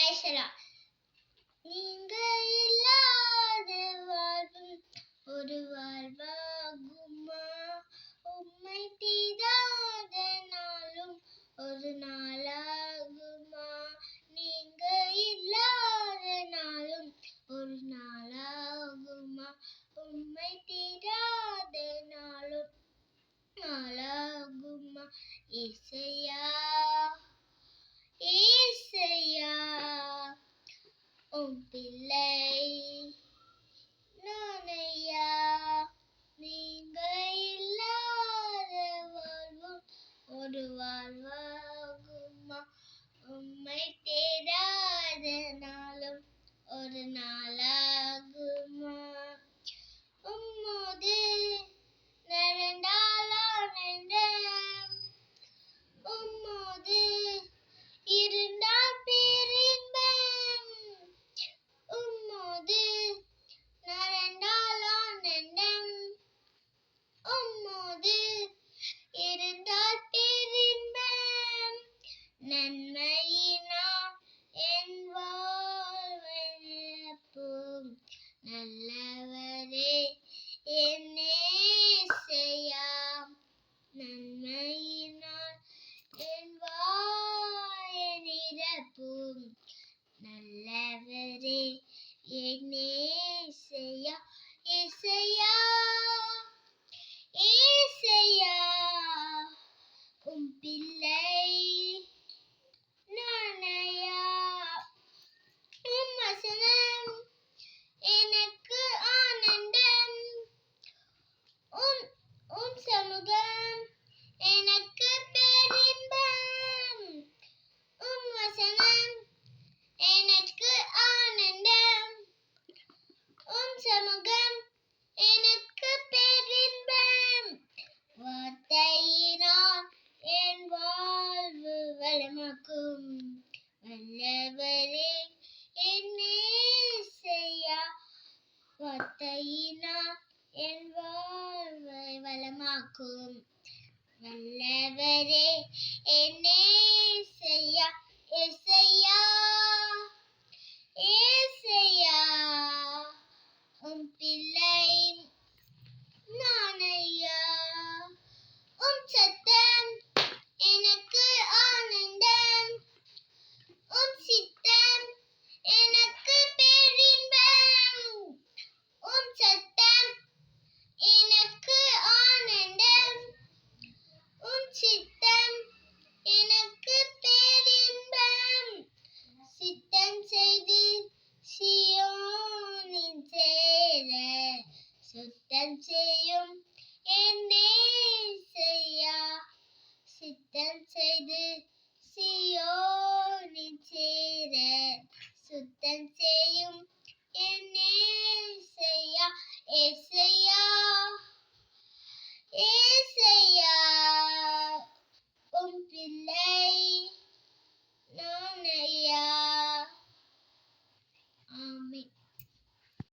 பேசலாம். நீங்க இல்லாத வாழ்வும் ஒரு வாழ்வாகுமா? உம்மை தீராத நாளும் ஒரு நாளாகுமா? நீங்க இல்லாத நாளும் ஒரு நாளாகுமா? உம்மை தீராத நாளும் நாளாகுமா? ஏசையா ஏசையா உம் பிள்ளை நானையா. நீங்க இல்லாத வாழ்வும் ஒரு வாழ்வாகுமா? உம்மை தேடாத நாளும் ஒரு நாளாகுமா? உம்மோடு நடந்தாலான உம்மோடு இருந்தால் பேரின்பம். உம்மோடு நடந்தாலான உம்மோடு இருந்தால் பேரின்பம். நன்மையினால் என் வாழ்வை நிரப்பும் நல்லவரே என் ஏசையா. நன்மையினால் என் வாழ்வை நிரப்பும் நல்லவரே என் ஏசையா. ஏசையா ஏசையா உம் பிள்ளை நானையா. உம் வசனம் எனக்கு ஆனந்தம். உம் சமூகம் எனக்கு பேரின்பம். உம் வசனம் எனக்கு ஆனந்தம். உம் சமூகம் எனக்கு பேரின்பம். வார்த்தையினால் என் வாழ்வு வளமாக்கும் வல்லவரே என் ஏசையா. வார்த்தையினால் என் வாழ்வை வளமாக்கும் வல்லவரே என் ஏசையா. ஏசையா ஏசையா உம் பிள்ளை நானையா. உம் சத்தம் எனக்கு ஆனந்தம். உம் சித்தம் எனக்கு பேரின்பம். உம் சத்தம் எனக்கு ஆனந்தம். உம் சித்தம் எனக்கு பேரின்பம். சித்தம் செய்து சீயோனில் சேர சுத்தம் செய்யும் என் ஏசையா. சித்தம் செய்து சீயோனில் சேர சுத்தம் செய்யும்